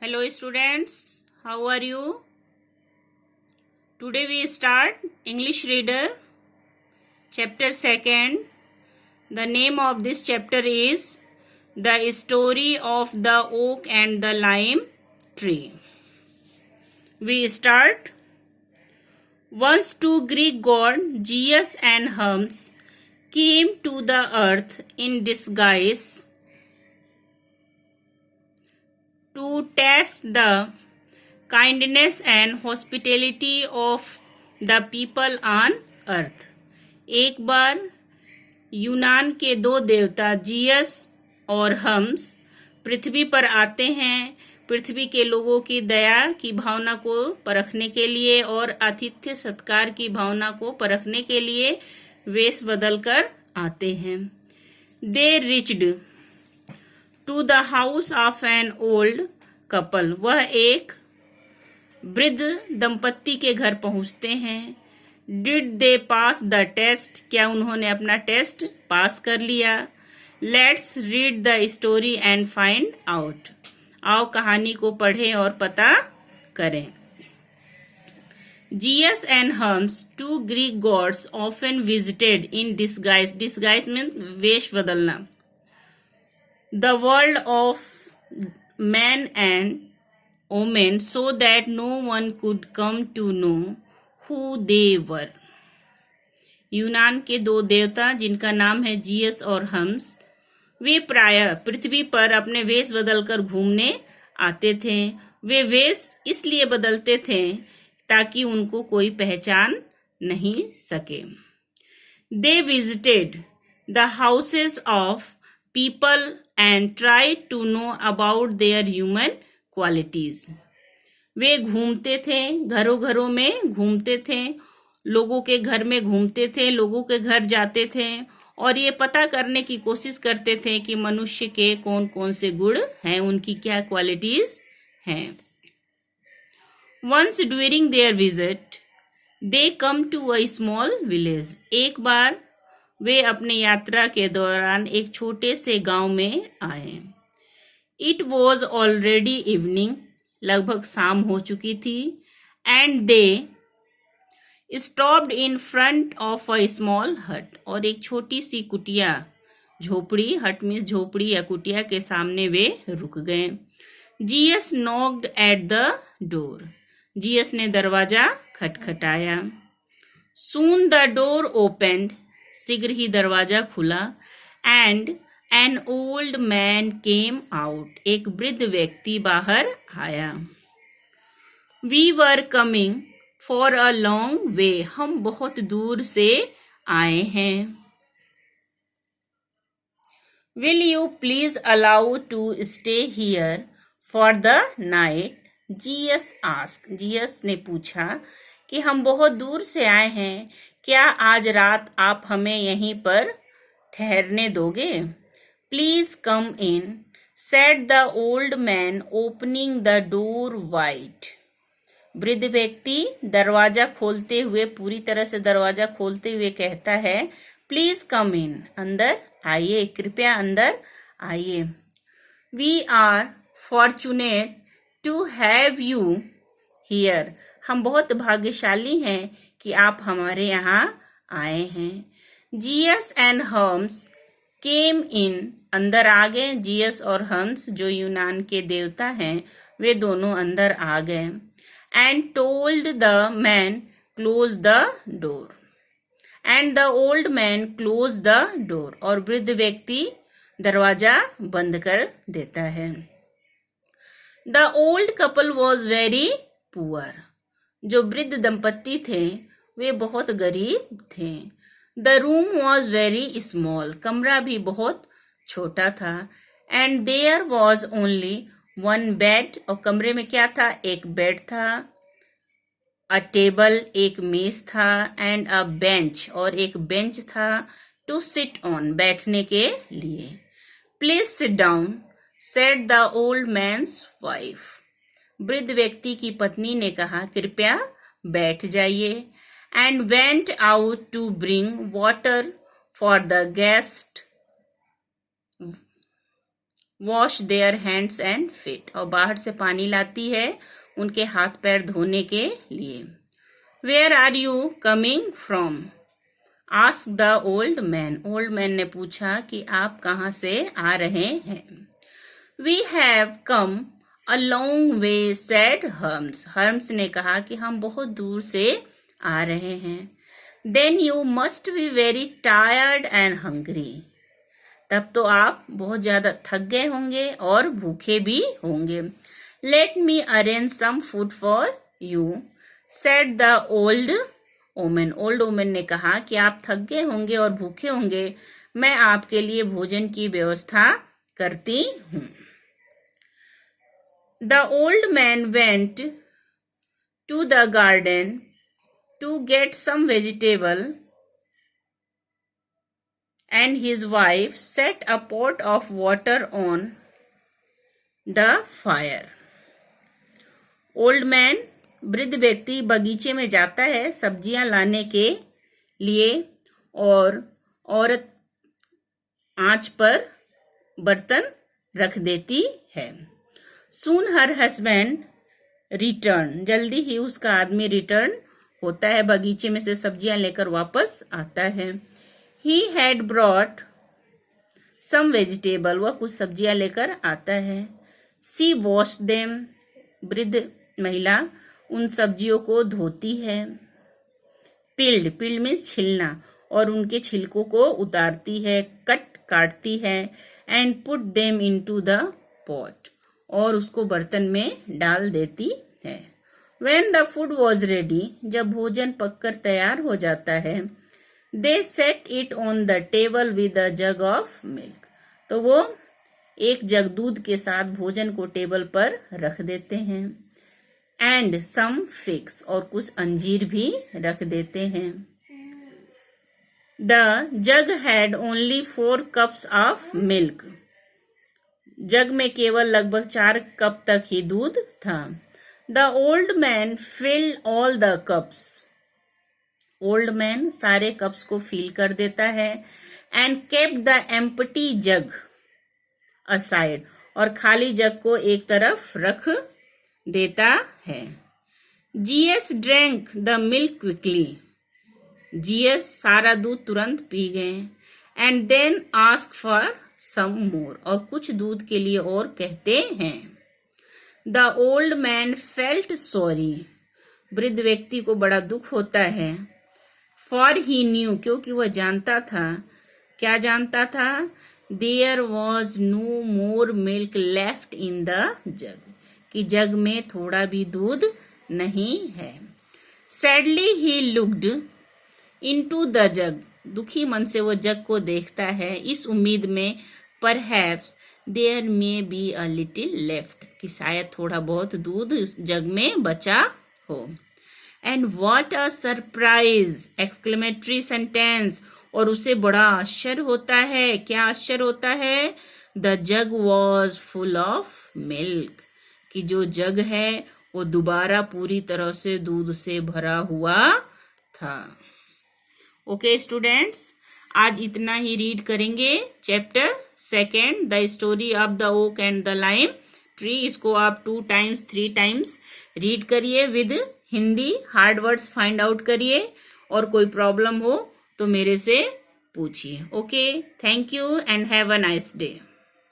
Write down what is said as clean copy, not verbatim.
Hello students, how are you? Today we start English Reader, chapter 2nd. The name of this chapter is The Story of the Oak and the Lime Tree. We start. Once two Greek gods, Zeus and Hermes, came to the earth in disguise to test the kindness and hospitality of the people on earth. एक बार यूनान के दो देवता Jesus और hums पृथ्वी पर आते हैं पृथ्वी के लोगों की दया की भावना को परखने के लिए और आतिथ्य सत्कार की भावना को परखने के लिए वेश बदल कर आते हैं. They reached to the house of an old couple. वह एक वृद्ध दंपत्ति के घर पहुंचते हैं. Did they pass the test. क्या उन्होंने अपना टेस्ट पास कर लिया. Let's read the story and find out. आओ कहानी को पढ़ें और पता करें. Zeus and Hermes, two Greek gods often visited in disguise. Disguise means वेश बदलना. The world of man and woman so that no one could come to know who they were. यूनान के दो देवता जिनका नाम है जियस और हम्स, वे प्रायः पृथ्वी पर अपने वेश बदलकर घूमने आते थे. वे वेश इसलिए बदलते थे ताकि उनको कोई पहचान नहीं सके. They visited the houses of people and try to know about their human qualities. वे घूमते थे, घरों घरों में घूमते थे, लोगों के घर में घूमते थे, लोगों के घर जाते थे और ये पता करने की कोशिश करते थे कि मनुष्य के कौन कौन से गुण हैं, उनकी क्या क्वालिटीज हैं. Once during their visit, they come to a small village. एक बार वे अपनी यात्रा के दौरान एक छोटे से गांव में आए. It was already evening. लगभग शाम हो चुकी थी. And they stopped in front of a small हट. और एक छोटी सी कुटिया, झोपड़ी, हट मीन्स झोपड़ी या कुटिया के सामने वे रुक गए. Zeus knocked at the door. Zeus ने दरवाजा खटखटाया. Soon the door opened. शीघ्र ही दरवाजा खुला. And an old man came out. एक वृद्ध व्यक्ति बाहर आया. We were coming for a long way. हम बहुत दूर से आए हैं. Will you please allow to stay here for the night. Zeus ask. Zeus ने पूछा कि हम बहुत दूर से आए हैं, क्या आज रात आप हमें यहीं पर ठहरने दोगे. Please come in, said the old man opening the door wide. वृद्ध व्यक्ति दरवाजा खोलते हुए, पूरी तरह से दरवाजा खोलते हुए कहता है, प्लीज कम इन. अंदर आइए, कृपया अंदर आइए. We are fortunate to have you here. हम बहुत भाग्यशाली हैं कि आप हमारे यहाँ आए हैं. जियस एंड हर्म्स केम इन. अंदर आ गए. जियस और हर्म्स जो यूनान के देवता हैं, वे दोनों अंदर आ गए. And told the man close the door. And the old man close the door. और वृद्ध व्यक्ति दरवाजा बंद कर देता है. The old couple was very poor. जो वृद्ध दंपत्ति थे वे बहुत गरीब थे. The room was very small. कमरा भी बहुत छोटा था. And there was only one bed. और कमरे में क्या था, एक बेड था. अ टेबल, एक मेज था. एंड अ बेंच, और एक बेंच था. टू सिट ऑन, बैठने के लिए. Please sit down, said the old man's wife. वृद्ध व्यक्ति की पत्नी ने कहा, कृपया बैठ जाइए. And went out to bring water for the guest. Wash their hands and feet, और बाहर से पानी लाती है उनके हाथ पैर धोने के लिए। Where are you coming from, ask the old man, old man ने पूछा कि आप कहाँ से आ रहे हैं। We have come a long way said Hermes, Hermes ने कहा कि हम बहुत दूर से आ रहे हैं। Then you must be very tired and hungry, तब तो आप बहुत ज्यादा थक गए होंगे और भूखे भी होंगे। Let me arrange some food for you said the old woman, old woman ने कहा कि आप थक गए होंगे और भूखे होंगे, मैं आपके लिए भोजन की व्यवस्था करती हूँ। The old man went to the garden to get some vegetable, and his wife set a pot of water on the fire. Old man, वृद्ध व्यक्ति बगीचे में जाता है सब्जियां लाने के लिए, और औरत आंच पर बर्तन रख देती है। Soon her husband returned, जल्दी ही उसका आदमी रिटर्न होता है, बगीचे में से सब्जियां लेकर वापस आता है। He had brought some vegetable, वह कुछ सब्जियां लेकर आता है। She washed them, वृद्ध महिला उन सब्जियों को धोती है। Peeled, peeled मीन्स छिलना, और उनके छिलकों को उतारती है, काटती है। And put them into the pot, और उसको बर्तन में डाल देती है। When the food was ready, जब भोजन पककर तैयार हो जाता है, they set it on the table with a jug of milk, तो वो एक जग दूध के साथ भोजन को टेबल पर रख देते हैं। And some figs, और कुछ अंजीर भी रख देते हैं। The jug had only 4 cups of milk, जग में केवल लगभग 4 कप तक ही दूध था। The old man filled all the cups, old man सारे कप्स को फिल कर देता है। And kept the empty jug aside, और खाली जग को एक तरफ रख देता है। Zeus drank the milk quickly, Zeus सारा दूध तुरंत पी गए। And then ask for some more, और कुछ दूध के लिए और कहते हैं। The old man felt sorry, वृद्ध व्यक्ति को बड़ा दुख होता है। फॉर ही न्यू, क्योंकि वह जानता था, क्या जानता था? There was no more milk left in the jug, कि जग में थोड़ा भी दूध नहीं है। Sadly he looked into the jug, दुखी मन से वो जग को देखता है, इस उम्मीद में perhaps there may be a little left, कि शायद थोड़ा बहुत दूध इस जग में बचा हो। And what a surprise, exclamatory sentence, और उसे बड़ा आश्चर्य होता है। क्या आश्चर्य होता है? The jug was full of milk, कि जो जग है वो दोबारा पूरी तरह से दूध से भरा हुआ था। ओके स्टूडेंट्स, आज इतना ही रीड करेंगे। Chapter 2, the story of the oak and the lime tree, इसको आप 2 टाइम्स 3 टाइम्स रीड करिए with Hindi, hard words find out करिए, और कोई प्रॉब्लम हो तो मेरे से पूछिए। Okay, thank you and have a nice day.